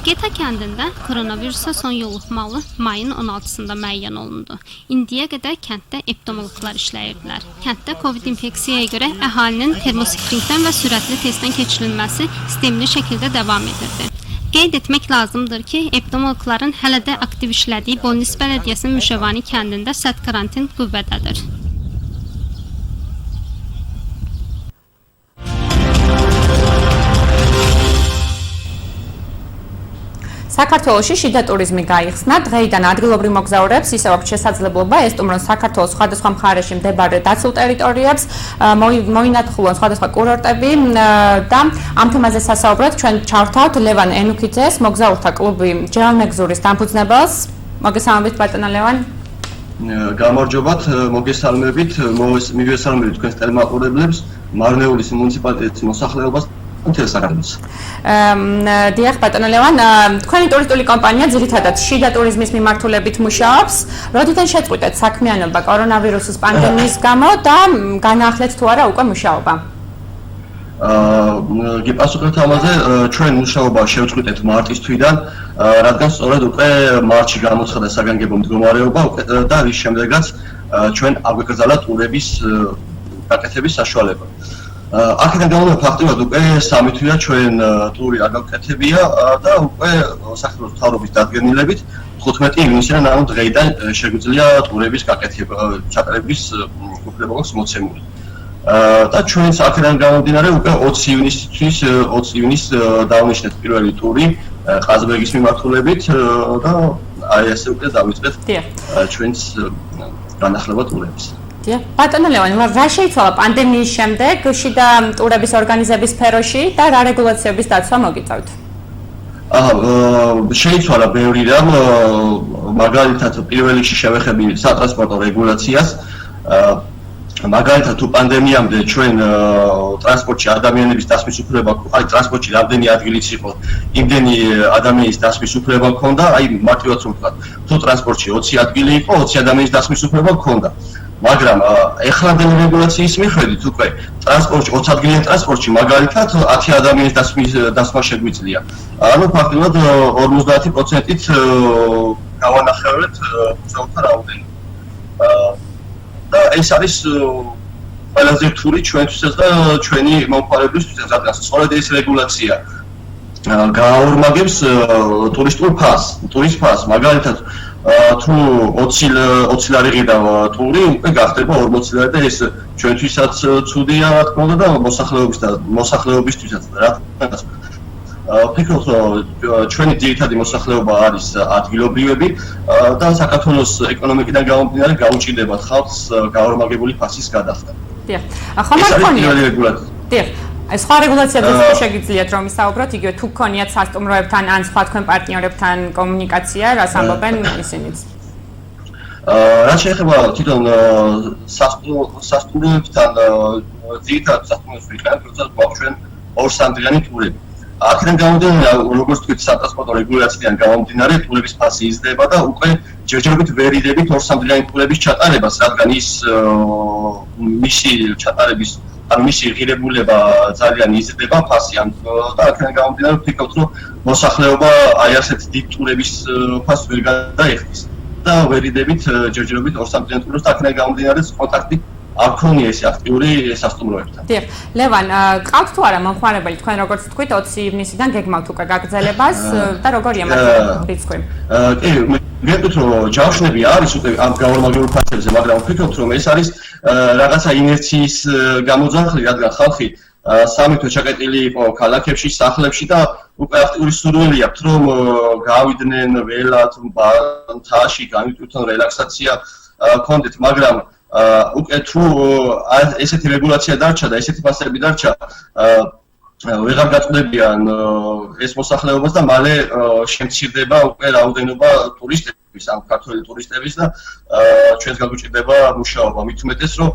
Geta kəndində koronavirusa son yoluxmalı mayın 16-sında müəyyən olundu. İndiyə qədər kənddə epidemiologlar işləyirdilər. Kənddə COVID infeksiyaya görə əhalinin termoskriningdən və sürətli testdən keçirilməsi sistemli şəkildə davam edirdi. Qeyd etmək lazımdır ki, epidemiologların hələ də aktiv işlədiyi Bolnis Bələdiyyəsinin Müşəvani kəndində sərt karantin qüvvədədir. საქართველოში შიდა ტურიზმი გაიხსნა. დღეიდან ადგილობრივ მოგზაურებს ისევ აქვს შესაძლებლობა ესტუმრონ საქართველოს სხვადასხვა მხარეში მდებარე დაცულ ტერიტორიებს, მოინათლონ სხვადასხვა კურორტები და ამ თემაზე სასაუბრად ჩვენ ჩავთავთ ლევან ენუქიძეს, მოგზაურთა კლუბი ჯერალმეგზურის დამფუძნებელს. მოგესალმებით ბატონო ლევან. გამარჯობათ, მოგესალმებით, მივესალმებით თქვენს ტელემაყურებლებს, მარნეულის მუნიციპალიტეტის მოსახლეობას. დიახ ბატონო ლევან, თქვენი ტურისტული კომპანია ძირითადად შიდა ტურიზმის მიმართულებით მუშაობს. როდიდან შეწყვიტეთ საქმიანობა კორონავირუსის პანდემიის გამო და განაახლეთ თუ არა უკვე მუშაობა? გიპასუხებთ ამაზე, ჩვენ მუშაობა შევწყვიტეთ მარტის თვიდან, რადგან სწორედ უკვე მარტში გამოცხადა საგანგებო მდგომარეობა და რის შემდეგაც ჩვენ აგვეკრძალა ტურების გაკეთების საშუალება. აქედან გამომდინარე ფაქტობრივად უკვე 3 თვეა ჩვენ ტური არ გავკეთებია და უკვე საქართველოს მთავრობის დადგენილებით 15 ივნისიდან ანუ დღეიდან შეგვიძლია ტურების გაკეთება ჩატარების უფლება აქვს მოცემული. და ჩვენს აქედან გამომდინარე უკვე 20 ივნის დავნიშნეთ პირველი ტური ყაზბეგის მიმართულებით და აი ასე უკვე დავიწყეთ ჩვენს განახლება ტურების. ბატონო ლევან, რა შეიცვალა პანდემიის შემდეგ შიდა ტურების ორგანიზების სფეროში და რა რეგულაციების დაცვა მოგიწევთ? შეიცვალა ბევრი რამ, მაგალითად პირველ რიგში შევეხები სატრანსპორტო რეგულაციას. მაგალითად თუ პანდემიამდე ჩვენ ტრანსპორტში ადამიანების დასმის უფლება, აი ტრანსპორტში რამდენი ადგილიც იყო, იმდენი ადამიანის დასმის უფლება ჰქონდა, აი მარტივად რომ ვთქვა, თუ ტრანსპორტში 20 ადგილი იყო, 20 ადამიანის დასმის უფლება ჰქონდა. მაგრამ ეხლანდელი რეგულაციის მიხედვით უკვე ტრანსპორტში 20 ადგილიან ტრანსპორტში მაგალითად 10 ადამიანის დასმა შეგვიძლია. ანუ ფაქტობრივად 50%-ით გავანახევრეთ მგზავრთა რაოდენობა. და ეს არის ყველაზე რთული ჩვენთვისაც და ჩვენი მომხმარებლისთვისაც, რადგან სწორედ ეს რეგულაცია გააორმაგებს ტურისტულ ფასს, მაგალითად თუ 20 ლარი ღირდა ტური უკვე გახდება 40 ლარი და ეს ჩვენთვისაც ცუდია რა თქმა უნდა და მოსახლეობისთვისაც რადგან ფიქრობ რომ ჩვენი ძირითადი მოსახლეობა არის ადგილობრივები და საქართველოს ეკონომიკიდან გამომდინარე გაუჭირდებათ ხალხს გაორმაგებული ფასის გადახდა. დიახ. ახლა დიახ. ეს სხვა რეგულაციებიც შეგიძლიათ რომ ისაუბროთ, იგივე თუ გქონიათ სასტუმროებთან ან სხვა თქვენ პარტნიორებთან კომუნიკაცია, რას ამბობენ ისინიც? რაც შეეხება თვითონ სასტუმროებთან, ძირითადად სასტუმროებს ვიყენებთ, როცა გვაქვს ჩვენ 2-3 დღიანი ტურები. აქედან გამომდინარე, როგორც თქვით, სატრანსპორტო რეგულაციიდან გამომდინარე, ტურების ფასი იზრდება და უკვე ჯერჯერობით ვერ იდებით 2-3 დღიანი ტურების ჩატარებას, რადგან ის მისი ჩატარების ანუ მისი ღირებულება ძალიან იზრდება ფასი და აქედან გამომდინარე ვფიქრობთ რომ მოსახლეობა აი ასეთ დიდ ტურების ფასს ვერ გადაეხდის და ვერ იდებით ჯერჯერობით 2-3 დღიანი ტურებს და აქედან გამომდინარე კონტაქტი არ ქონია ეს აქტიური სასტუმროებთან. დიახ, ლევან, ყავთ თუ არა მომხმარებელი თქვენ როგორც თქვით 20 ივნისიდან გეგმავთ უკვე გაგრძელებას და როგორია მათი რიცხვი? კი, გეტყვით რომ ჯავშნები არის უკვე ამ გაორმაგებულ ფასებზე, მაგრამ ვფიქრობთ რომ ეს არის რაღაცა ინერციის გამოძახილი, რადგან ხალხი 3 თვე ჩაკეტილი იყო ქალაქებში, სახლებში და უკვე აქტიური სურვილი აქვს რომ გავიდნენ ველად, მთაში, გამიტვირთონ რელაქსაცია კონდეთ, მაგრამ უკვე თუ ესეთი რეგულაცია დარჩა და ესეთი ფასები დარჩა, ვეღარ გაწყვდებიან ეს მოსახლეობას და მალე შემცირდება უკვე რაოდენობა ტურისტების, ან ქართველი ტურისტების და ჩვენს გაგვიჭირდება მუშაობა. მით უმეტეს რომ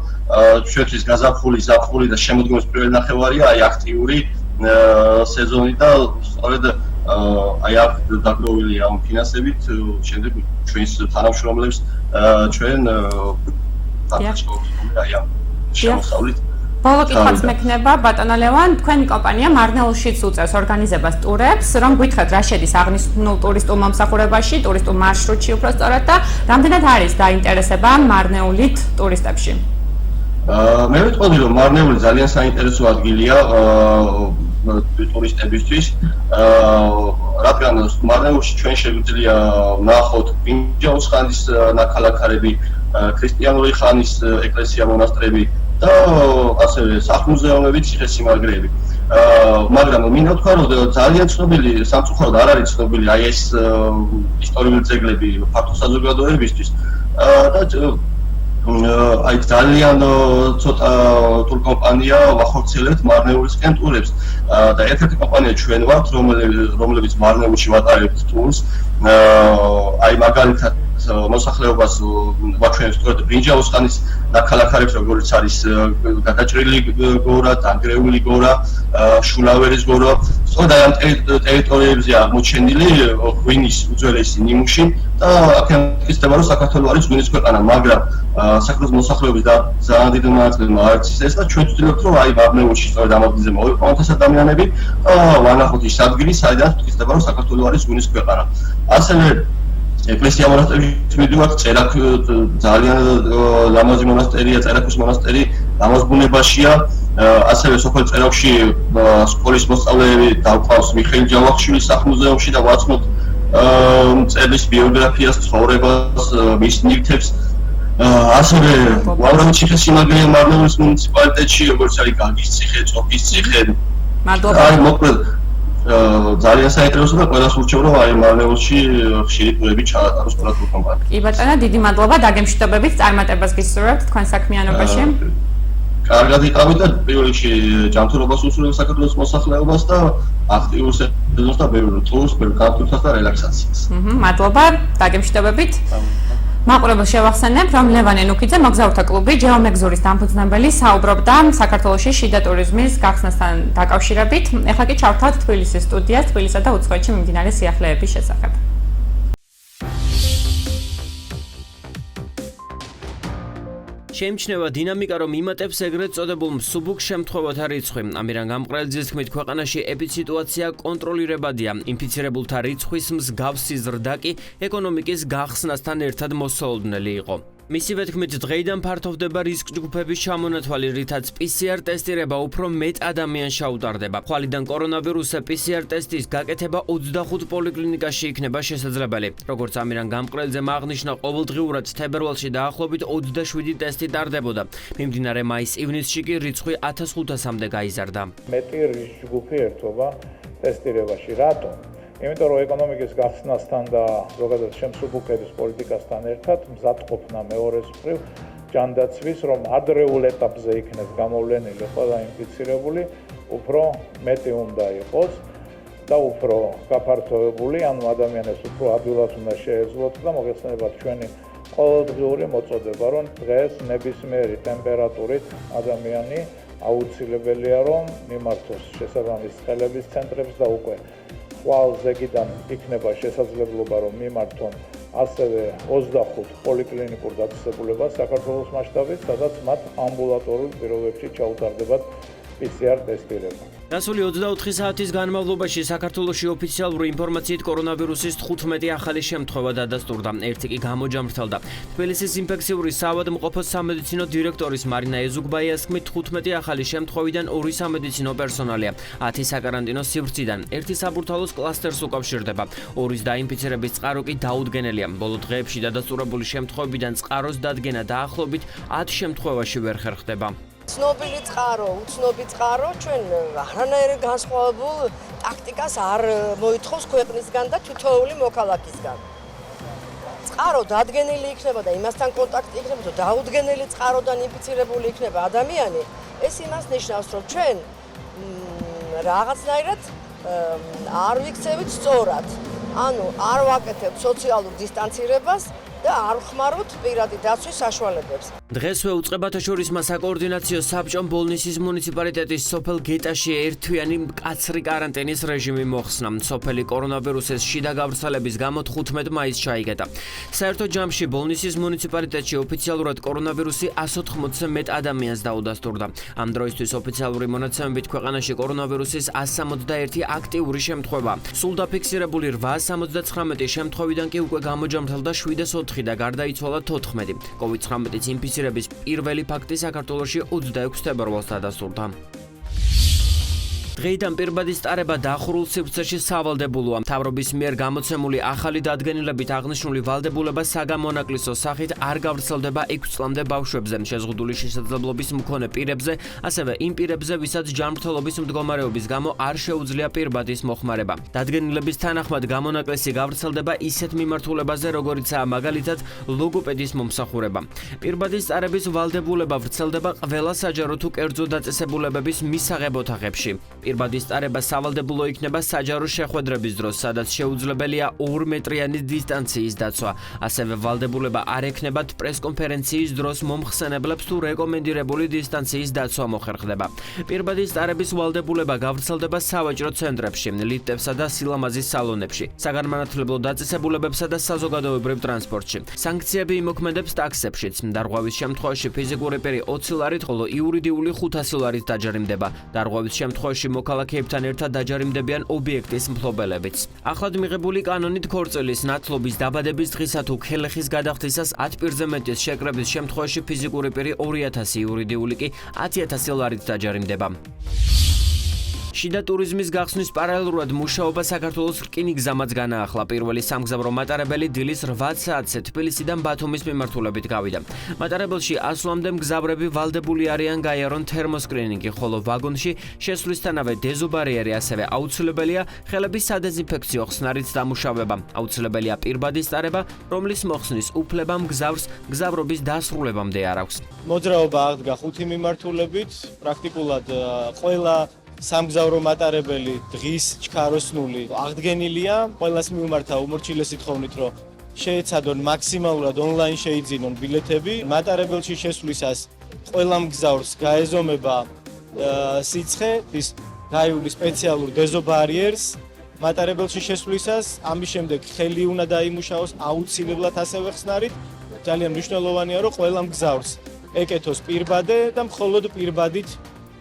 ჩვენთვის ზაფხული და შემოდგომის პირველი ნახევარია აი აქტიური სეზონი და სწორედ აი აქ დაგროვილია ამ ფინანსებით შემდეგ ჩვენს თანამშრომლებს ჩვენ შემოსავლით ბოლო კითხვაც მექნება ბატონო ლევან, თქვენი კომპანია მარნეულშიც უწევს ორგანიზებას ტურებს, რომ გითხრათ რა შედის აღნიშნულ ტურისტულ მომსახურებაში, ტურისტულ მარშრუტში უფრო სწორად და რამდენად არის დაინტერესება მარნეულით ტურისტებში? მე ვიტყოდი რომ მარნეული ძალიან საინტერესო ადგილია ტურისტებისთვის, რადგან მარნეულში ჩვენ შეგვიძლია ვნახოთ ბრინჯაოს ხანის ნაქალაქარები, ქრისტიანული ხანის ეკლესია მონასტრები და ასევე სახლ-მუზეუმები, ციხე-სიმაგრეები. მაგრამ მინდა ვთქვა რომ ძალიან ცნობილი სამწუხაროდ არ არის ცნობილი აი ეს ისტორიული ძეგლები ფართო საზოგადოებისთვის და აი ძალიან ცოტა ტურკომპანია ვახორციელებთ მარნეულისკენ ტურებს და ერთ-ერთი კომპანია ჩვენ ვართ რომლებიც მარნეულში ვატარებთ ტურს აი მაგალითად მოსახლეობას ვაჩვენებთ სწორედ ბრინჯაოს ხანის ნაქალაქარებს როგორც არის გადაჭრილი გორა, დანგრეული გორა, შულავერის გორა სწორედ ამ ტერიტორიებზე აღმოჩენილი ღვინის უძველესი ნიმუში და აქ იხსნება რომ საქართველოს არის ღვინის ქვეყანა, მაგრამ საქართველოს მოსახლეობის და ძალიან დიდ ნაწილმა არც ეს და ჩვენ ვცდილობთ რომ აი მარნეულში სწორედ ამ ადგილზე მოვიყვანოთ ეს ადამიანები და ვანახოთ ის ადგილი საიდანაც იხსნება რომ საქართველოს არის ღვინის ქვეყანა. ასევე ეკლესია მონასტერში მიდივართ, წერაქ ძალიან ლამაზი მონასტერია, წერაქის მონასტერი დამაზბუნებაშია, ასევე სოფელ წერაქში სკოლის მოსწავლეები დავყავს მიხეილ ჯავახიშვილის სახლ-მუზეუმში და ვაცნობთ მწერლის ბიოგრაფიას, ცხოვრებას, მის ნივთებს. ასევე უამრავი ციხე-სიმაგრეა მარნეულის მუნიციპალიტეტში, როგორც არის გაგის ციხე, წოფის ციხე. მადლობა. აი მოკლედ ძალიან საინტერესო და ყველას ურჩევ რომ აი მარნეულში ხშირი ტურები ჩაატაროს ყველა ტურკომპანია. კი ბატონო, დიდი მადლობა დაგემშვიდობებით წარმატებას გისურვებთ თქვენ საქმიანობაში. კარგად იყავით და პირველ რიგში ჯანმრთელობას უსურვებ საქართველოს მოსახლეობას და აქტიურ სეზონს და ბევრ ტურს, ბევრ განხილვას და რელაქსაციას. მადლობა, დაგემშვიდობებით. მაყურებელს შევახსენებ, რომ ლევან ენუქიძე მოგზაურთა კლუბი ჯეომეგზურის დამფუძნებელი საუბრობდა საქართველოში შიდა ტურიზმის გახსნასთან დაკავშირებით. ეხლა კი ჩავთავთ თბილისის სტუდიას, თბილისსა და უცხოეთში მიმდინარე სიახლეების შესახებ. შეიმჩნევა დინამიკა, რომ იმატებს ეგრეთ წოდებულ მსუბუქ შემთხვევათა რიცხვი. ამირან გამყრელიძის თქმით, ქვეყანაში ეპიდსიტუაცია კონტროლირებადია. ინფიცირებულთა რიცხვის მსგავსი ზრდა კი ეკონომიკის გახსნასთან ერთად მოსაოდნელი იყო. მისივე თქმით, დღეიდან ფართოვდება რისკ ჯგუფების ჩამონათვალი, რითაც PCR ტესტირება უფრო მეტ ადამიანს შეუტარდება. ხვალიდან კორონავირუსზე PCR ტესტის გაკეთება 25 პოლიკლინიკაში იქნება შესაძლებელი. როგორც ამირან გამყრელიძემ აღნიშნა, ყოველდღიურად თებერვალში დაახლოებით 27 ტესტი ტარდებოდა. მიმდინარე მაის-ივნისში კი რიცხვი 1500-მდე გაიზარდა. მეტი რისკ ჯგუფი ერთობა ტესტირებაში. რატომ? იმიტომ რომ ეკონომიკის გახსნასთან და ზოგადად შემსუბუქების პოლიტიკასთან ერთად მზადყოფნა მეორეს მხრივ ჯანდაცვის, რომ ადრეულ ეტაპზე იქნეს გამოვლენილი ყველა ინფიცირებული, უფრო მეტი უნდა იყოს და უფრო გაფართოებული, ანუ ადამიანებს უფრო ადვილად უნდა შეეძლოთ და მოგეხსენებათ ჩვენი ყოველდღიური მოწოდება, რომ დღეს ნებისმიერი ტემპერატურით ადამიანი აუცილებელია რომ მიმართოს შესაბამის ხელების ცენტრებს და უკვე ხვალ ზეგიდან იქნება შესაძლებლობა რომ მიმართონ ასევე 25 პოლიკლინიკურ დაწესებულებას საქართველოს მასშტაბით, სადაც მათ ამბულატორიულ პირობებში ჩაუტარდებათ PCR ტესტირება. გასული 24 საათის განმავლობაში საქართველოში ოფიციალური ინფორმაციით კორონავირუსის 15 ახალი შემთხვევა დადასტურდა. ერთი კი გამოჯამრთელდა. თბილისის ინფექციური საავადმყოფოს სამედიცინო დირექტორის მარინა ეზუგბაიას თქმით, 15 ახალი შემთხვევიდან 2 სამედიცინო პერსონალია, 10 საკარანტინო სივრციდან, 1 საბურთალოს კლასტერს უკავშირდება. 2-ის დაინფიცირების წყარო კი დაუდგენელია. ბოლო დღეებში დადასტურებული შემთხვევებიდან წყაროს დადგენა დაახლოებით 10 შემთხვევაში ვერ ხერხდება. ცნობილი წყარო, უცნობი წყარო ჩვენ არანაირი განსხვავებულ ტაქტიკას არ მოითხოვს ქვეყნისგან და თითოეული მოქალაქისგან. წყარო დადგენილი იქნება და იმასთან კონტაქტი იქნება, თუ დაუდგენელი წყაროდან ინფიცირებული იქნება ადამიანი, ეს იმას ნიშნავს, რომ ჩვენ რაღაცნაირად არ ვიქცევით სწორად. ანუ არ ვაკეთებთ სოციალურ დისტანცირებას და არ ხმარობთ პირადი დაცვის საშუალებებს. დღესვე უწყებათა შორისმა საკოორდინაციო საბჭომ ბოლნისის მუნიციპალიტეტის სოფელ გეტაში ერთთვიანი მკაცრი კარანტინის რეჟიმი მოხსნა. სოფელი კორონავირუსის შიდა გავრცელების გამო 15 მაისს ჩაიგეთა. საერთო ჯამში ბოლნისის მუნიციპალიტეტში ოფიციალურად კორონავირუსი 180-ზე მეტ ადამიანს დაუდასტურდა. ამ დროისთვის ოფიციალური მონაცემებით ქვეყანაში კორონავირუსის 161 აქტიური შემთხვევა. სულ დაფიქსირებული 879 შემთხვევიდან კი უკვე გამოჯამრთელდა 704 და გარდაიცვალა 14. COVID-19 ინფიცირების პირველი ფაქტი საქართველოში 26 თებერვალს დადასტურდა. დღეიდან პირბადის ტარება დახურულ სივრცეში სავალდებულოა. მთავრობის მიერ გამოცემული ახალი დადგენილებით აღნიშნული ვალდებულება საგამონაკლისო სახით არ გავრცელდება 6 წლამდე ბავშვებზე, შეზღუდული შესაძლებლობის მქონე პირებზე, ასევე იმ პირებზე, ვისაც ჯანმრთელობის მდგომარეობის გამო არ შეუძლია პირბადის მოხმარება. დადგენილების თანახმად გამონაკლისი გავრცელდება ისეთ მიმართულებაზე, როგორიცაა მაგალითად ლოგოპედის მომსახურება. პირბადის ტარების ვალდებულება ვრცელდება ყველა საჯარო თუ კერძო დაწესებულებების მისაღებ ოთახებში. პირბადის ტარება სავალდებულო იქნება საჯარო შეხვედრების დროს, სადაც შეუძლებელია 2 მეტრიანი დისტანციის დაცვა. ასევე ვალდებულება არ ექნებათ პრესკონფერენციის დროს მომხსენებლებს თუ რეკომენდირებული დისტანციის დაცვა მოხერხდება. პირბადის ტარების ვალდებულება გავრცელდება სავაჭრო ცენტრებში, ლიფტებსა და სილამაზის სალონებში, საგანმანათლებლო დაწესებულებებსა და საზოგადოებრივ ტრანსპორტში. სანქციები იმოქმედებს ტაქსებშიც. დარღვევის შემთხვევაში ფიზიკური პირი 20 ლარით, ხოლო იურიდიული 500 ლარით დაჯარიმდება. დარღვევის შემთხვევაში მოქალაქეებთან ერთად დაჯარიმდებიან ობიექტის მფლობელებიც. ახლად მიღებული კანონით ქორწილის, ნათლობის, დაბადების დღისა თუ ქელეხის გადახდისას 10 პირზე მეტის შეკრების შემთხვევაში ფიზიკური პირი 2000, იურიდიული კი 10000 ლარით დაჯარიმდება. შიდა ტურიზმის გახსნის პარალელურად მუშაობა საქართველოს რკინიგზამაც განაახლა. პირველი სამგზავრო მატარებელი დილის 8 საათზე თბილისიდან ბათუმის მიმართულებით გავიდა. მატარებელში ასვლამდე მგზავრები ვალდებული არიან გაიარონ თერმოსკრინინგი, ხოლო ვაგონში შესვლისთანავე დეზობარიერი, ასევე აუცილებელია ხელების სადეზინფექციო ხსნარით დამუშავება. აუცილებელია პირბადის ტარება, რომლის მოხსნის უფლება მგზავრს მგზავრობის დასრულებამდე არ აქვს. მოძრაობა აღდგა 5 მიმართულებით, პრაქტიკულად ყველა სამგზავრო მატარებელი დღის ჩქაროსნული აღდგენილია. ყველას მიუმართა უმორჩილესი თხოვნით, რომ შეეცადონ მაქსიმალურად ონლაინ შეიძინონ ბილეთები. მატარებელში შესვლისას ყველა მგზავრს გაეზომება სიცხე, ის გაიული სპეციალურ დეზობარიერს. მატარებელში შესვლისას ამის შემდეგ ხელი უნდა დაიმუშაოს აუცილებლად ასევე ხსნარით. ძალიან მნიშვნელოვანია, რომ ყველა მგზავრს ეკეთოს პირბადე და მხოლოდ პირბადით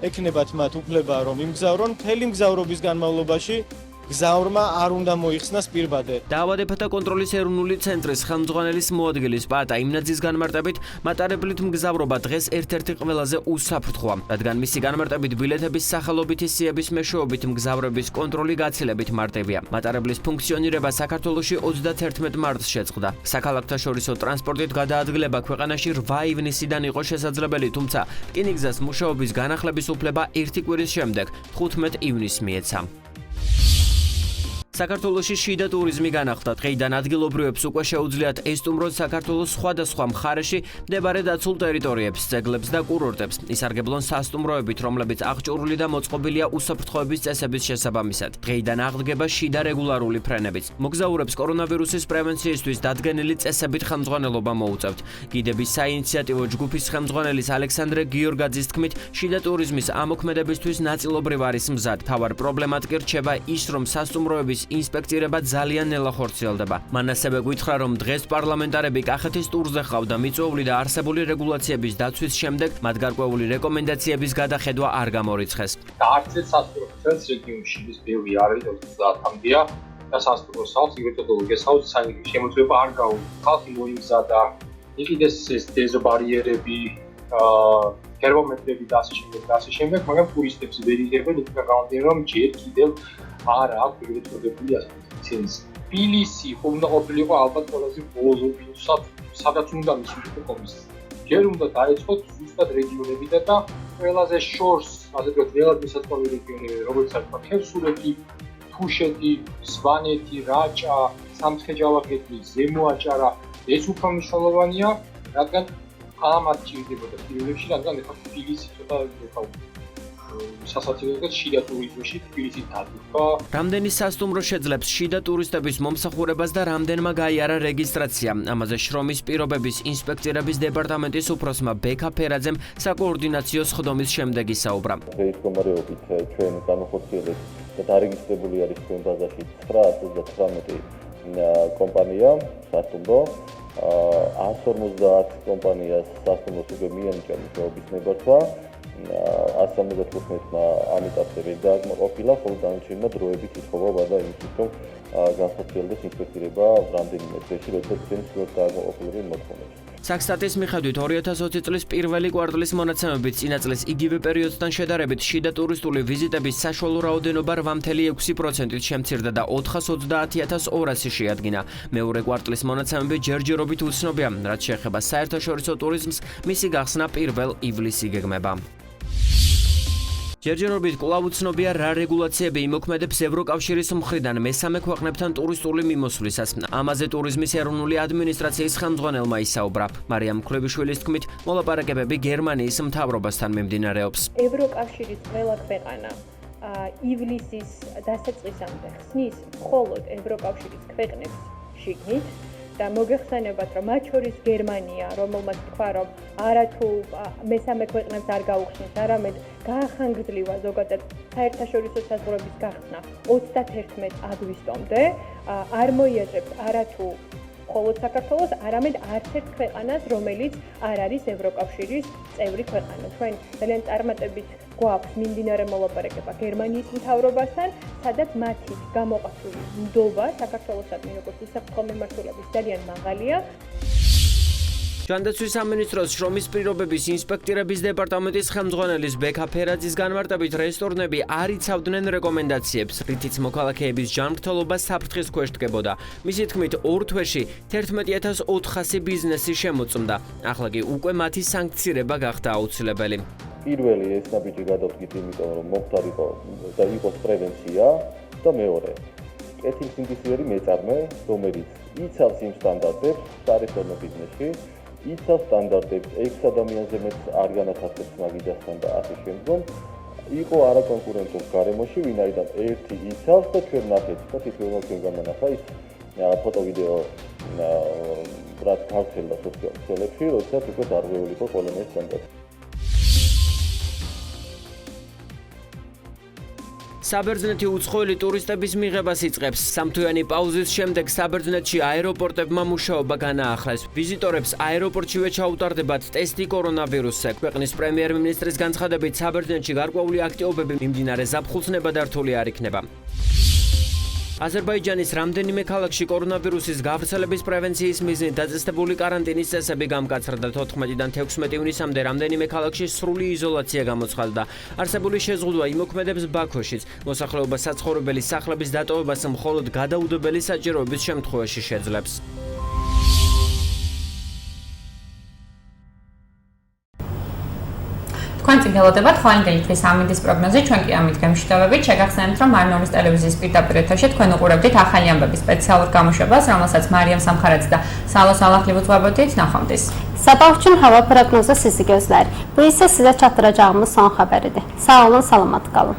ეკნებათ მათ უფლება, რომ იმგზავრონ. მთელი მგზავრობის განმავლობაში გზავრმა არ უნდა მოიხსნას პირბადე. დაავადებათა კონტროლის ეროვნული ცენტრის ხელმძღვანელის მოადგილის პატა იმნაძის განმარტებით, მატარებლით მგზავრობა დღეს ერთ-ერთი ყველაზე უსაფრთხოა, რადგან მისი განმარტებით ბილეთების სახელობითი სიების მეშვეობით მგზავრების კონტროლი გაცილებით მარტივია. მატარებლის ფუნქციონირება საქართველოში 31 მარტს შეწყდა. საქალაქთაშორისო ტრანსპორტით გადაადგილება ქვეყანაში 8 ივნისიდან იყო შესაძლებელი, თუმცა რკინიგზას მუშაობის განახლების უფლება 1 კვირის შემდეგ 15 ივნისს მიეცა. საქართველოში შიდა ტურიზმი განახლდა. დღეიდან ადგილობრივებს უკვე შეუძლიათ ესტუმრონ საქართველოს სხვადასხვა მხარეში მდებარე დაცულ ტერიტორიებს, ძეგლებს და კურორტებს. ისარგებლონ სასტუმროებით, რომლებიც აღჭურვილი და მოწყობილია უსაფრთხოების წესების შესაბამისად. დღეიდან აღდგება შიდა რეგულარული ფრენებიც. მოგზაურებს კორონავირუსის პრევენციისთვის დადგენილი წესებით ხელმძღვანელობა მოუწევთ. გიდების საინიციატივო ჯგუფის ხელმძღვანელის ალექსანდრე გიორგაძის თქმით, შიდა ტურიზმის ამოქმედებისთვის ნაწილობრივ არის მზად. თავარ პრობლემად კი რჩება ის, რომ სასტუმროების ინსპექტირება ძალიან ნელა ხორციელდება. მან ასევე გითხრა, რომ დღეს პარლამენტარები კახეთის ტურზე ყავდა მიწვეული და არსებული რეგულაციების დაცვის შემდეგ მათ გარკვეული რეკომენდაციების გადახედვა არ გამორიცხეს. და არც ერთ სასტუმროს რეგიონში ის ბევრი არის 30-მდეა და სასტუმროს სახლს მეთოდოლოგია საუბრობს, საერთოდ შემოწმება არ გაუძლო. ხალხი მოიმზადა, იყიდეს ეს დეზობარიერები, თერმომეტრები და ასე შემდეგ, მაგრამ ტურისტებს ვერ იღებენ, იქიდან გამომდინარე, რომ ჯერ კიდევ არ აქვს ეგრეთწოდებული ასპეციის. თბილისი უნდა ყოფილიყო ალბათ ყველაზე ბოლო პინუსად, სადაც უნდა მისულიყო კომისია. ჯერ უნდა დაეწყოთ ზუსტად რეგიონებიდან და ყველაზე შორს, ასე ვთქვათ, ველად მისაწვდომი რეგიონები, როგორც არის ხევსურეთი, თუშეთი, სვანეთი, რაჭა, სამცხე-ჯავახეთი, ზემო აჭარა, ეს უფრო მნიშვნელოვანია, რადგან ამათ ჭირდებოდა პირველებში, რადგან ეხლა თბილისი ცოტა ეხლა სასაცილოა შიდა ტურიზმში თბილისით დადგა. რამდენი სასტუმრო შეძლებს შიდა ტურისტების მომსახურებას და რამდენმა გაიარა რეგისტრაცია. ამაზე შრომის პირობების ინსპექტირების დეპარტამენტის უფროსმა ბექა ფერაძემ საკოორდინაციო სხდომის შემდეგ ისაუბრა. დღეის მდგომარეობით ჩვენ განახორციელეთ და დარეგისტრირებული არის ჩვენ ბაზაში 919 კომპანია სასტუმრო. 150 კომპანიას სასტუმროს უკვე მიენიჭა მუშაობის ნებართვა. 175-მა ამიტავზე ვერ დააკმაყოფილა, ხოლო დანარჩენმა დროებით ითხოვა და იმისთვის, რომ განხორციელდეს ინსპექტირება რამდენიმე დღეში, როდესაც ჩვენს ვერ დააკმაყოფილებენ მოთხოვნებს. Საქსტატის მიხედვით 2020 წლის პირველი კვარტალის მონაცემებით წინა წლის იგივე პერიოდთან შედარებით შიდა ტურისტული ვიზიტების საშუალო რაოდენობა 8.6%-ით შემცირდა და 430.200 შეადგინა. მეორე კვარტალის მონაცემები ჯერჯერობით უცნობია, რაც შეეხება საერთაშორისო ტურიზმს, მისი გახსნა 1 ივლისი გეგმება. ჯერჯერობით კვლავ უცნობია რა რეგულაციები იმოქმედებს ევროკავშირის მხრიდან მესამე ქვეყნებთან ტურისტული მიმოსვლისას. ამაზე ტურიზმის ეროვნული ადმინისტრაციის ხელმძღვანელმა ისაუბრა. მარიამ მკვლევიშვილის თქმით, მოლაპარაკებები გერმანიის მთავრობასთან მიმდინარეობს. ევროკავშირის ყველა ქვეყანა ივლისის დასაწყისამდე ხსნის მხოლოდ ევროკავშირის ქვეყნებს შიგნით და მოგეხსენებათ, რომ მათ შორის გერმანია, რომელმაც თქვა, რომ არათუ მესამე ქვეყნებს არ გაუხსნის, არამედ გაახანგრძლივა ზოგადად საერთაშორისო საზღვრების გახსნა 31 აგვისტომდე, არ მოიაზრებს არათუ მხოლოდ საქართველოს, არამედ არც ერთ ქვეყანას, რომელიც არ არის ევროკავშირის წევრი ქვეყანა. ჩვენ ძალიან წარმატებით გვაქვს მიმდინარე მოლაპარაკება გერმანიის მთავრობასთან, სადაც მათი გამოყენებული ნდობა საქართველოსადმი როგორც უსაფრთხო მიმართულების ძალიან მაღალია. ჯანდაცვის სამინისტროს შრომის პირობების ინსპექტირების დეპარტამენტის ხელმძღვანელის ბექა ფერაძის განმარტებით რესტორნები არ იცავდნენ რეკომენდაციებს, რითიც მოქალაქეების ჯანმრთელობა საფრთხის ქვეშ დგებოდა. მისი თქმით, 2 თვეში 11.400 ბიზნესი შემოწმდა. ახლა კი უკვე მათი სანქცირება გახდა აუცილებელი. პირველი ეს ნაბიჯი გადავდგით, იმიტომ რომ მოხდარიყო და იყოს პრევენცია და მეორე კეთილსინდისიერი მეწარმე, რომელიც იცავს იმ სტანდარტებს სარესტორნო ბიზნესში, იცავს სტანდარტებს 6 ადამიანზე მეტ არ განათავსებს მაგიდასთან და ასე შემდგომ. იყო არაკონკურენტულ გარემოში, ვინაიდან ერთი იცავს და ჩვენ ნახეთ და თითოეულ ჩვენ გამონახა ის ფოტო-ვიდეო რაც გავრცელდა სოციალურ ქსელებში, როდესაც უკვე დარღვეული იყო ყველანაირი სტანდარტი. საბერძნეთი უცხოელი ტურისტების მიღებას იწყებს. სამთვიანი პაუზის შემდეგ საბერძნეთში აეროპორტებმა მუშაობა განაახლეს. ვიზიტორებს აეროპორტშივე ჩაუტარდებათ ტესტი კორონავირუსზე. ქვეყნის პრემიერ-მინისტრის განცხადებით, საბერძნეთში გარკვეული აქტივობები მიმდინარე ზაფხულს ნებადართული არ იქნება. აზერბაიჯანის რამდენიმე ქალაქში კორონავირუსის გავრცელების პრევენციის მიზნით დაწესებული კარანტინის წესები გამკაცრდა. 14-დან 16 ივნისამდე რამდენიმე ქალაქში სრული იზოლაცია გამოცხადდა. არსებული შეზღუდვა იმოქმედებს ბაქოშიც. მოსახლეობა საცხოვრებელი სახლების დატოვებას მხოლოდ გადაუდებელი საჭიროების შემთხვევაში შეძლებს. თქვენ წიგელოდებათ ხვალინდელი დღის ამინდის პროგნოზი, ჩვენ კი ამით გემშვიდობებით. შეგახსენებთ, რომ მარნეულის ტელევიზიის პირდაპირ ეთერში თქვენ უყურებდით ახალი ამბების სპეციალურ გამოშვებას, რომელსაც მარიამ სამხარაძე და სალო სალახვი უძღვებოდით. ნახვამდის. Sabah üçün hava proqnozu sizi gözlər. Bu isə sizə çatdıracağımız son xəbəridir. Sağ olun, salamat qalın.